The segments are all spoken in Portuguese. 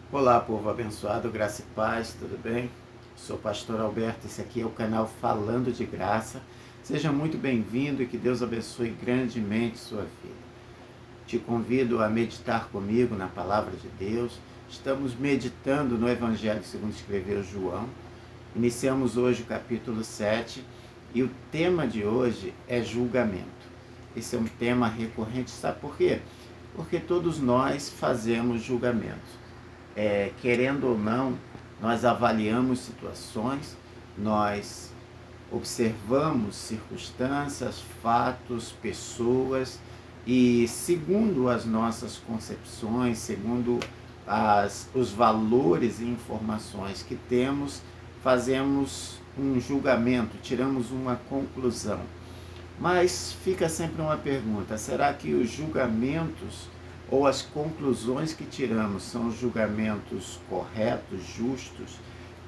Olá, povo abençoado, graça e paz, tudo bem? Sou o pastor Alberto, esse aqui é o canal Falando de Graça. Seja muito bem-vindo e que Deus abençoe grandemente sua vida. Te convido a meditar comigo na Palavra de Deus. Estamos meditando no Evangelho segundo escreveu João. Iniciamos hoje o capítulo 7 e o tema de hoje é julgamento. Esse é um tema recorrente, sabe por quê? Porque todos nós fazemos julgamentos. Querendo ou não, nós avaliamos situações, nós observamos circunstâncias, fatos, pessoas e, segundo as nossas concepções, segundo os valores e informações que temos, fazemos um julgamento, tiramos uma conclusão. Mas fica sempre uma pergunta: será que os julgamentos ou as conclusões que tiramos são julgamentos corretos, justos,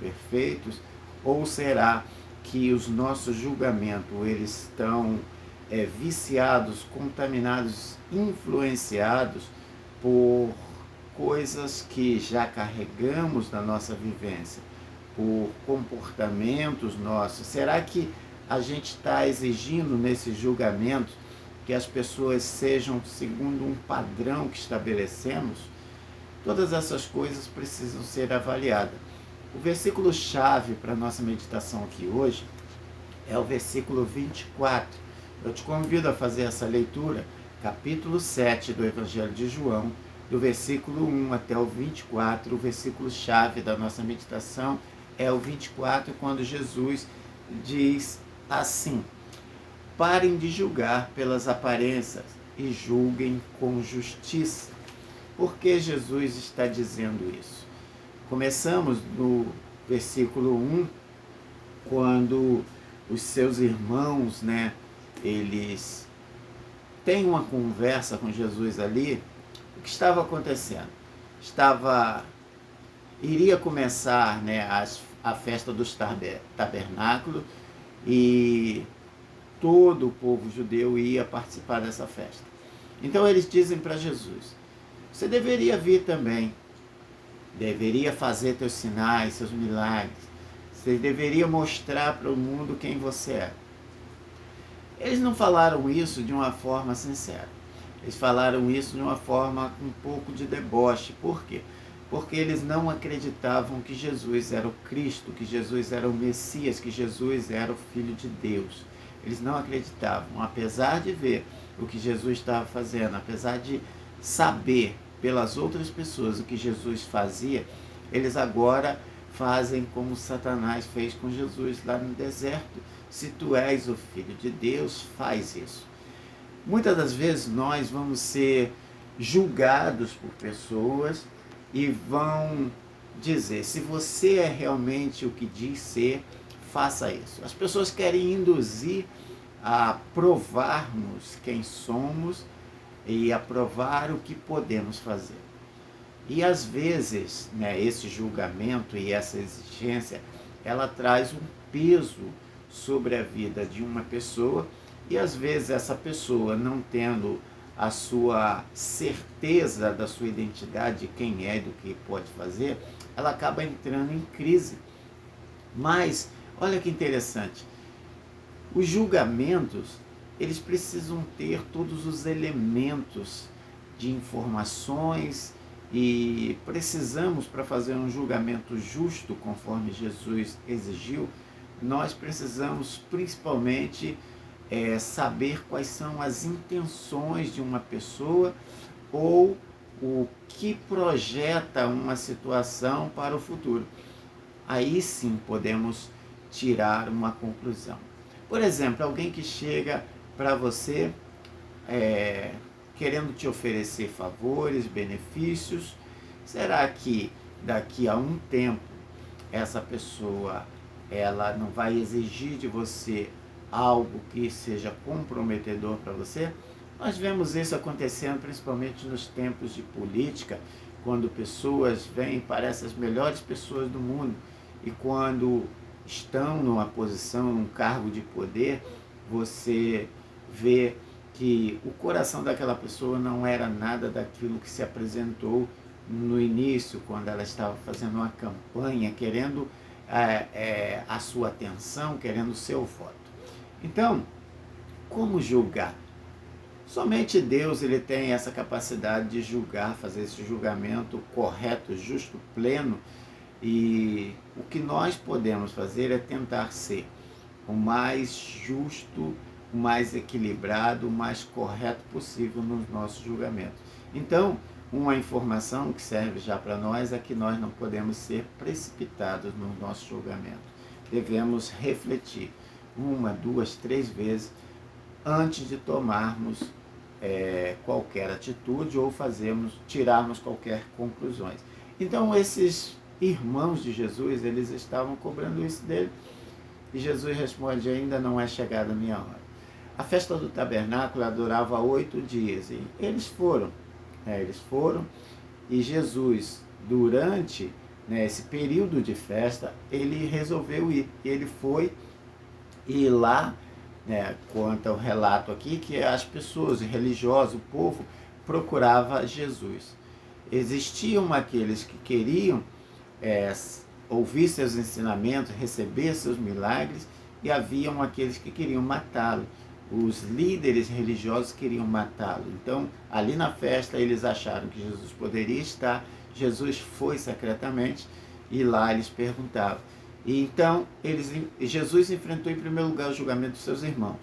perfeitos? Ou será que os nossos julgamentos eles estão viciados, contaminados, influenciados por coisas que já carregamos na nossa vivência, por comportamentos nossos? Será que a gente está exigindo nesse julgamento que as pessoas sejam segundo um padrão que estabelecemos? Todas essas coisas precisam ser avaliadas. O versículo-chave para a nossa meditação aqui hoje é o versículo 24. Eu te convido a fazer essa leitura, capítulo 7 do Evangelho de João, do versículo 1 até o 24. O versículo-chave da nossa meditação é o 24, quando Jesus diz assim: parem de julgar pelas aparências e julguem com justiça. Por que Jesus está dizendo isso? Começamos no versículo 1, quando os seus irmãos, eles têm uma conversa com Jesus ali. O que estava acontecendo? Iria começar, a festa dos tabernáculos, e todo o povo judeu ia participar dessa festa. Então eles dizem para Jesus: você deveria vir também, deveria fazer teus sinais, seus milagres, você deveria mostrar para o mundo quem você é. Eles não falaram isso de uma forma sincera, eles falaram isso de uma forma com um pouco de deboche. Por quê? Porque eles não acreditavam que Jesus era o Cristo, que Jesus era o Messias, que Jesus era o Filho de Deus. Eles não acreditavam, apesar de ver o que Jesus estava fazendo, apesar de saber pelas outras pessoas o que Jesus fazia. Eles agora fazem como Satanás fez com Jesus lá no deserto: se tu és o Filho de Deus, faz isso. Muitas das vezes nós vamos ser julgados por pessoas e vão dizer: se você é realmente o que diz ser, faça isso. As pessoas querem induzir a provarmos quem somos e a provar o que podemos fazer. E às vezes, esse julgamento e essa exigência, ela traz um peso sobre a vida de uma pessoa, e às vezes essa pessoa, não tendo a sua certeza da sua identidade, de quem é e do que pode fazer, ela acaba entrando em crise. Mas olha que interessante, os julgamentos, eles precisam ter todos os elementos de informações, e precisamos, para fazer um julgamento justo conforme Jesus exigiu, nós precisamos principalmente saber quais são as intenções de uma pessoa, ou o que projeta uma situação para o futuro. Aí sim podemos tirar uma conclusão. Por exemplo, alguém que chega para você querendo te oferecer favores, benefícios. Será que daqui a um tempo essa pessoa ela não vai exigir de você algo que seja comprometedor para você? Nós vemos isso acontecendo principalmente nos tempos de política, quando pessoas vêm, parecem as melhores pessoas do mundo, e quando estão numa posição, num cargo de poder, você vê que o coração daquela pessoa não era nada daquilo que se apresentou no início, quando ela estava fazendo uma campanha, querendo a sua atenção, querendo o seu voto. Então, como julgar? Somente Deus ele tem essa capacidade de julgar, fazer esse julgamento correto, justo, pleno, e o que nós podemos fazer é tentar ser o mais justo, o mais equilibrado, o mais correto possível nos nossos julgamentos. Então, uma informação que serve já para nós é que nós não podemos ser precipitados no nosso julgamento. Devemos refletir 1, 2, 3 vezes antes de tomarmos qualquer atitude ou tirarmos qualquer conclusões. Então, esses irmãos de Jesus, eles estavam cobrando isso dele, e Jesus responde: ainda não é chegada a minha hora. A festa do tabernáculo durava 8 dias, e eles foram, e Jesus, durante esse período de festa, ele resolveu ir, ele foi, e lá, conta o relato aqui, que as pessoas, os religiosos, o povo, procurava Jesus. Existiam aqueles que queriam ouvir seus ensinamentos, receber seus milagres, e haviam aqueles que queriam matá-lo. Os líderes religiosos queriam matá-lo. Então, ali na festa, eles acharam que Jesus poderia estar. Jesus foi secretamente, e lá eles perguntavam. E então, Jesus enfrentou em primeiro lugar o julgamento dos seus irmãos.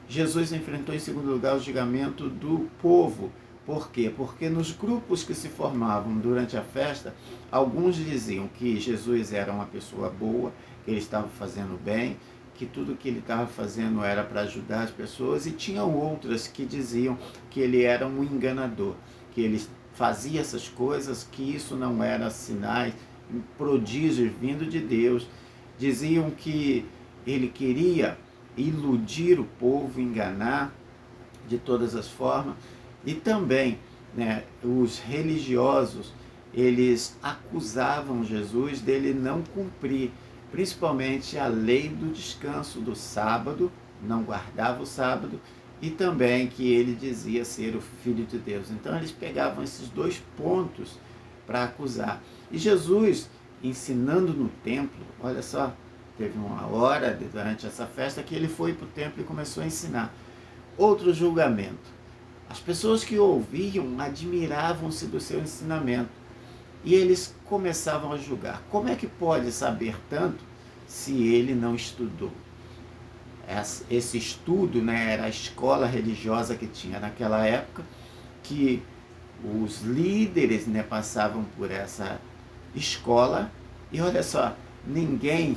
Jesus enfrentou em segundo lugar o julgamento do povo. Por quê? Porque nos grupos que se formavam durante a festa, alguns diziam que Jesus era uma pessoa boa, que ele estava fazendo bem, que tudo que ele estava fazendo era para ajudar as pessoas, e tinham outras que diziam que ele era um enganador, que ele fazia essas coisas, que isso não era sinais, prodígios vindo de Deus. Diziam que ele queria iludir o povo, enganar de todas as formas. E também, os religiosos, eles acusavam Jesus dele não cumprir, principalmente a lei do descanso do sábado, não guardava o sábado, e também que ele dizia ser o Filho de Deus. Então eles pegavam esses 2 pontos para acusar. E Jesus, ensinando no templo, olha só, teve uma hora durante essa festa que ele foi para o templo e começou a ensinar. Outro julgamento. As pessoas que ouviam admiravam-se do seu ensinamento, e eles começavam a julgar. Como é que pode saber tanto se ele não estudou? Esse estudo era a escola religiosa que tinha naquela época, que os líderes passavam por essa escola, e olha só, ninguém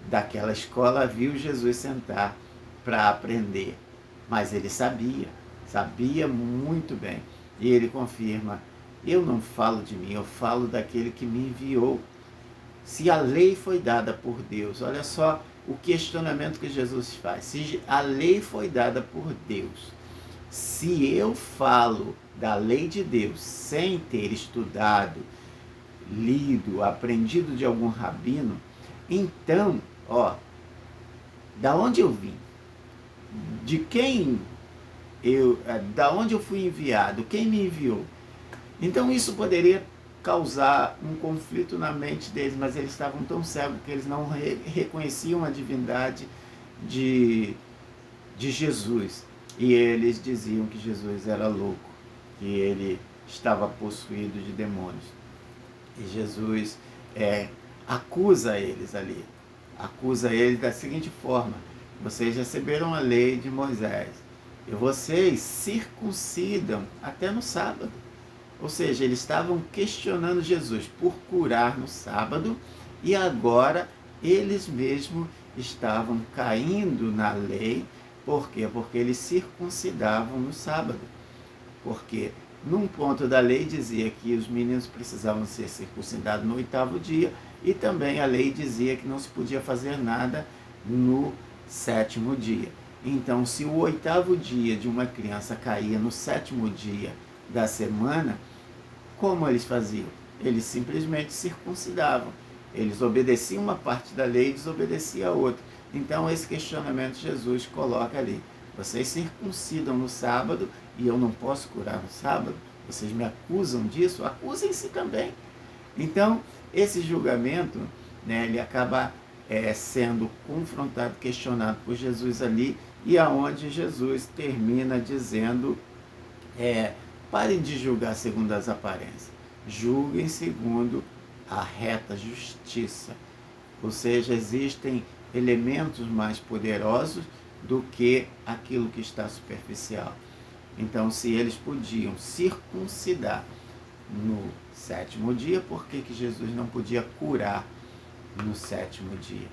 daquela escola viu Jesus sentar para aprender, mas ele sabia muito bem, e ele confirma: eu não falo de mim, eu falo daquele que me enviou. Se a lei foi dada por Deus, olha só o questionamento que Jesus faz. Se a lei foi dada por Deus, se eu falo da lei de Deus sem ter estudado, lido, aprendido de algum rabino, então, da onde eu vim? De quem da onde eu fui enviado? Quem me enviou? Então isso poderia causar um conflito na mente deles, mas eles estavam tão cegos que eles não reconheciam a divindade de Jesus. E eles diziam que Jesus era louco, que ele estava possuído de demônios. E Jesus acusa eles ali. Acusa eles da seguinte forma: vocês receberam a lei de Moisés, e vocês circuncidam até no sábado. Ou seja, eles estavam questionando Jesus por curar no sábado, e agora eles mesmos estavam caindo na lei. Por quê? Porque eles circuncidavam no sábado. Porque num ponto da lei dizia que os meninos precisavam ser circuncidados no 8º dia, e também a lei dizia que não se podia fazer nada no 7º dia. Então, se o 8º dia de uma criança caía no 7º dia da semana, como eles faziam? Eles simplesmente circuncidavam. Eles obedeciam uma parte da lei e desobedeciam a outra. Então, esse questionamento Jesus coloca ali: vocês circuncidam no sábado e eu não posso curar no sábado? Vocês me acusam disso? Acusem-se também. Então, esse julgamento, né, ele acaba sendo confrontado, questionado por Jesus ali, e aonde Jesus termina dizendo, parem de julgar segundo as aparências, julguem segundo a reta justiça. Ou seja, existem elementos mais poderosos do que aquilo que está superficial. Então, se eles podiam circuncidar no sétimo dia, por que Jesus não podia curar no sétimo dia?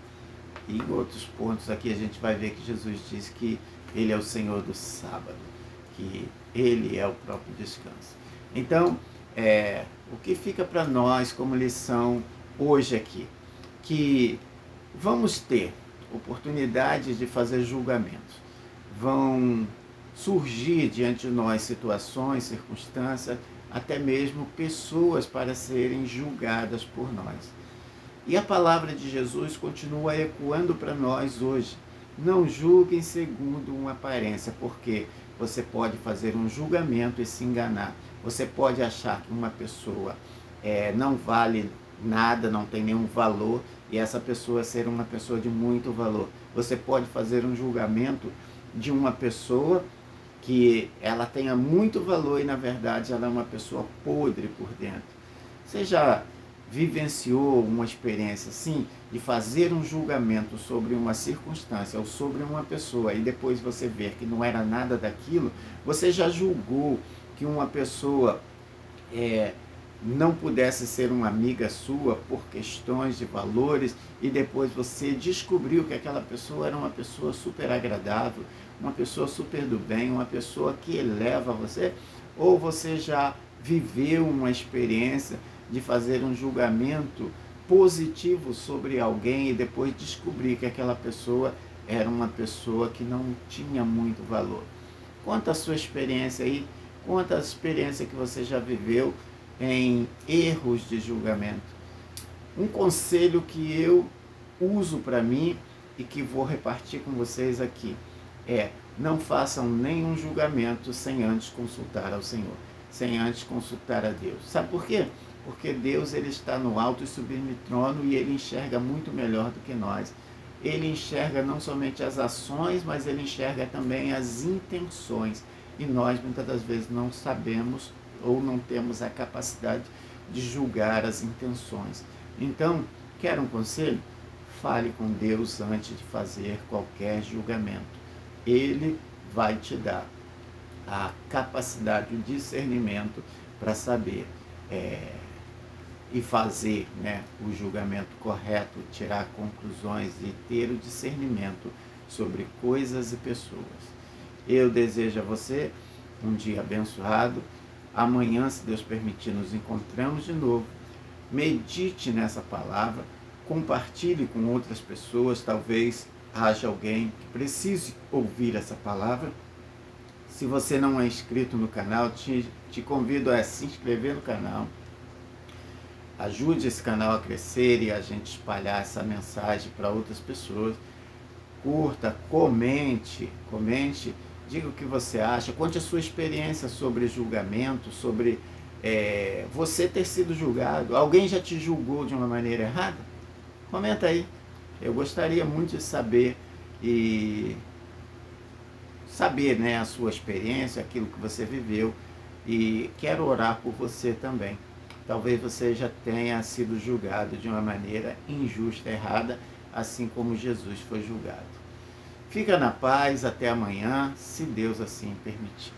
E em outros pontos aqui a gente vai ver que Jesus diz que ele é o Senhor do sábado, que ele é o próprio descanso. Então, o que fica para nós como lição hoje aqui? Que vamos ter oportunidade de fazer julgamentos. Vão surgir diante de nós situações, circunstâncias, até mesmo pessoas para serem julgadas por nós. E a palavra de Jesus continua ecoando para nós hoje. Não julguem segundo uma aparência, porque você pode fazer um julgamento e se enganar. Você pode achar que uma pessoa não vale nada, não tem nenhum valor, e essa pessoa ser uma pessoa de muito valor. Você pode fazer um julgamento de uma pessoa que ela tenha muito valor e, na verdade, ela é uma pessoa podre por dentro. Você já vivenciou uma experiência assim, de fazer um julgamento sobre uma circunstância ou sobre uma pessoa, e depois você ver que não era nada daquilo? Você já julgou que uma pessoa não pudesse ser uma amiga sua por questões de valores, e depois você descobriu que aquela pessoa era uma pessoa super agradável, uma pessoa super do bem, uma pessoa que eleva você? Ou você já viveu uma experiência de fazer um julgamento positivo sobre alguém e depois descobrir que aquela pessoa era uma pessoa que não tinha muito valor? Conta a sua experiência aí, conta a experiência que você já viveu em erros de julgamento. Um conselho que eu uso para mim e que vou repartir com vocês aqui não façam nenhum julgamento sem antes consultar ao Senhor, sem antes consultar a Deus. Sabe por quê? Porque Deus, ele está no alto e sublime trono, e ele enxerga muito melhor do que nós. Ele enxerga não somente as ações, mas ele enxerga também as intenções. E nós, muitas das vezes, não sabemos ou não temos a capacidade de julgar as intenções. Então, quer um conselho? Fale com Deus antes de fazer qualquer julgamento. Ele vai te dar a capacidade, o discernimento para saber e fazer o julgamento correto, tirar conclusões e ter o discernimento sobre coisas e pessoas. Eu desejo a você um dia abençoado. Amanhã, se Deus permitir, nos encontramos de novo. Medite nessa palavra, compartilhe com outras pessoas, talvez haja alguém que precise ouvir essa palavra. Se você não é inscrito no canal, te convido a se inscrever no canal. Ajude esse canal a crescer e a gente espalhar essa mensagem para outras pessoas. Curta, comente, diga o que você acha, conte a sua experiência sobre julgamento, sobre você ter sido julgado. Alguém já te julgou de uma maneira errada? Comenta aí. Eu gostaria muito de saber a sua experiência, aquilo que você viveu, e quero orar por você também. Talvez você já tenha sido julgado de uma maneira injusta, errada, assim como Jesus foi julgado. Fica na paz, até amanhã, se Deus assim permitir.